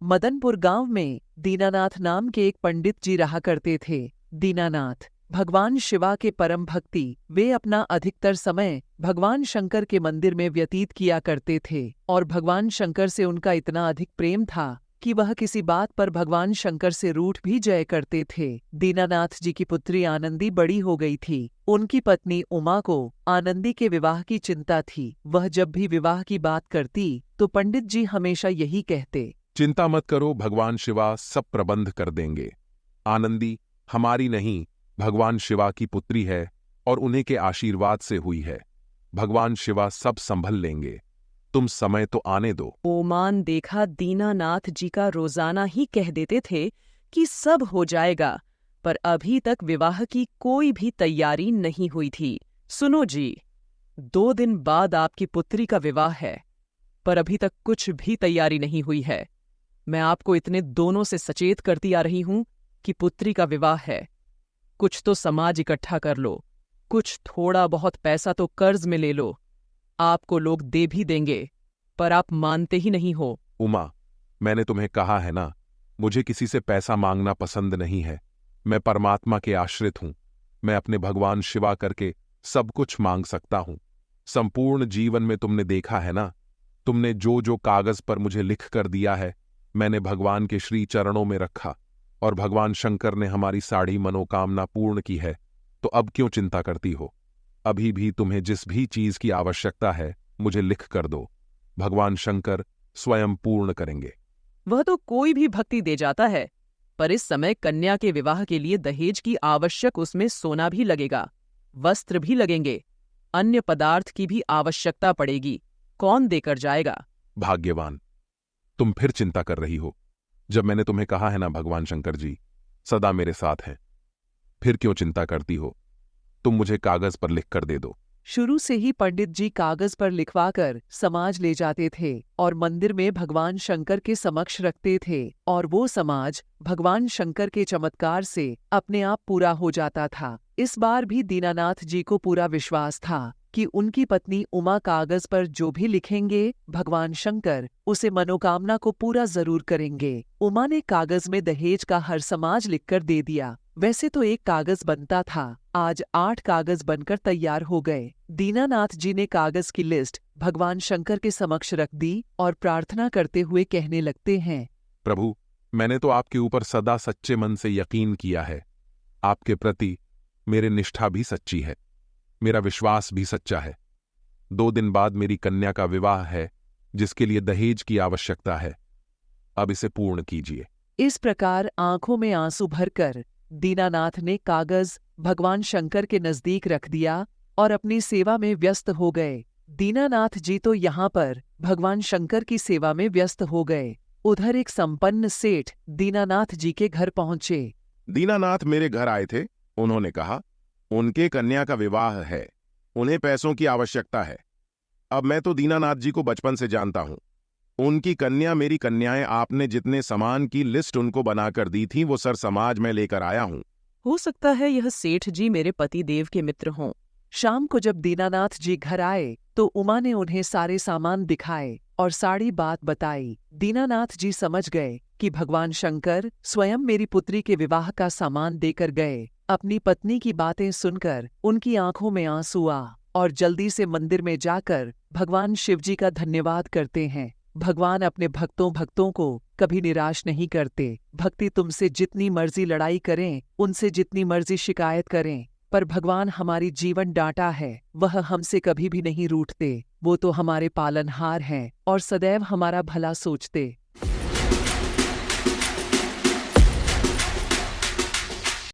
मदनपुर गांव में दीनानाथ नाम के एक पंडित जी रहा करते थे। दीनानाथ भगवान शिवा के परम भक्ति, वे अपना अधिकतर समय भगवान शंकर के मंदिर में व्यतीत किया करते थे और भगवान शंकर से उनका इतना अधिक प्रेम था कि वह किसी बात पर भगवान शंकर से रूठ भी जय करते थे। दीनानाथ जी की पुत्री आनंदी बड़ी हो गई थी। उनकी पत्नी उमा को आनंदी के विवाह की चिंता थी। वह जब भी विवाह की बात करती तो पंडित जी हमेशा यही कहते, चिंता मत करो, भगवान शिवा सब प्रबंध कर देंगे। आनंदी हमारी नहीं, भगवान शिवा की पुत्री है और उन्हीं के आशीर्वाद से हुई है। भगवान शिवा सब संभल लेंगे, तुम समय तो आने दो। ओमान देखा दीनानाथ जी का रोजाना ही कह देते थे कि सब हो जाएगा, पर अभी तक विवाह की कोई भी तैयारी नहीं हुई थी। सुनो जी, 2 दिन बाद आपकी पुत्री का विवाह है, पर अभी तक कुछ भी तैयारी नहीं हुई है। मैं आपको इतने दोनों से सचेत करती आ रही हूं कि पुत्री का विवाह है। कुछ तो समाज इकट्ठा कर लो, कुछ थोड़ा बहुत पैसा तो कर्ज में ले लो, आपको लोग दे भी देंगे, पर आप मानते ही नहीं हो। उमा, मैंने तुम्हें कहा है ना, मुझे किसी से पैसा मांगना पसंद नहीं है। मैं परमात्मा के आश्रित हूं। मैं अपने भगवान शिवा करके सब कुछ मांग सकता हूं। संपूर्ण जीवन में तुमने देखा है ना, तुमने जो जो कागज पर मुझे लिख कर दिया है, मैंने भगवान के श्री चरणों में रखा और भगवान शंकर ने हमारी सारी मनोकामना पूर्ण की है। तो अब क्यों चिंता करती हो? अभी भी तुम्हें जिस भी चीज की आवश्यकता है मुझे लिख कर दो, भगवान शंकर स्वयं पूर्ण करेंगे। वह तो कोई भी भक्ति दे जाता है, पर इस समय कन्या के विवाह के लिए दहेज की आवश्यक, उसमें सोना भी लगेगा, वस्त्र भी लगेंगे, अन्य पदार्थ की भी आवश्यकता पड़ेगी। कौन देकर जाएगा? भाग्यवान, तुम फिर चिंता कर रही हो। जब मैंने तुम्हें कहा है ना, भगवान शंकर जी सदा मेरे साथ हैं, फिर क्यों चिंता करती हो? तुम मुझे कागज पर लिख कर दे दो। शुरू से ही पंडित जी कागज पर लिखवाकर समाज ले जाते थे और मंदिर में भगवान शंकर के समक्ष रखते थे और वो समाज भगवान शंकर के चमत्कार से अपने आप पूरा हो जाता था। इस बार भी दीनानाथ जी को पूरा विश्वास था कि उनकी पत्नी उमा कागज पर जो भी लिखेंगे, भगवान शंकर उसे मनोकामना को पूरा जरूर करेंगे। उमा ने कागज में दहेज का हर समाज लिखकर दे दिया। वैसे तो एक कागज बनता था, आज 8 कागज बनकर तैयार हो गए। दीनानाथ जी ने कागज की लिस्ट भगवान शंकर के समक्ष रख दी और प्रार्थना करते हुए कहने लगते हैं, प्रभु, मैंने तो आपके ऊपर सदा सच्चे मन से यकीन किया है। आपके प्रति मेरी निष्ठा भी सच्ची है, मेरा विश्वास भी सच्चा है। 2 दिन बाद मेरी कन्या का विवाह है, जिसके लिए दहेज की आवश्यकता है। अब इसे पूर्ण कीजिए। इस प्रकार आंखों में आंसू भरकर दीनानाथ ने कागज भगवान शंकर के नजदीक रख दिया और अपनी सेवा में व्यस्त हो गए। दीनानाथ जी तो यहाँ पर भगवान शंकर की सेवा में व्यस्त हो गए। उधर एक संपन्न सेठ दीनानाथ जी के घर पहुंचे। दीनानाथ मेरे घर आए थे। उन्होंने कहा, उनके कन्या का विवाह है, उन्हें पैसों की आवश्यकता है। अब मैं तो दीनानाथ जी को बचपन से जानता हूं। उनकी कन्या मेरी कन्याएं, आपने जितने सामान की लिस्ट उनको बनाकर दी थी, वो सर समाज में लेकर आया हूं। हो सकता है यह सेठ जी मेरे पति देव के मित्र हों। शाम को जब दीनानाथ जी घर आए तो उमा ने उन्हें सारे सामान दिखाए और सारी बात बताई। दीनानाथ जी समझ गए कि भगवान शंकर स्वयं मेरी पुत्री के विवाह का सामान देकर गए। अपनी पत्नी की बातें सुनकर उनकी आंखों में आंसू आ और जल्दी से मंदिर में जाकर भगवान शिव जी का धन्यवाद करते हैं। भगवान अपने भक्तों को कभी निराश नहीं करते। भक्ति तुमसे जितनी मर्जी लड़ाई करें, उनसे जितनी मर्जी शिकायत करें, पर भगवान हमारी जीवन डांटा है, वह हमसे कभी भी नहीं रूठते। वो तो हमारे पालनहार हैं और सदैव हमारा भला सोचते।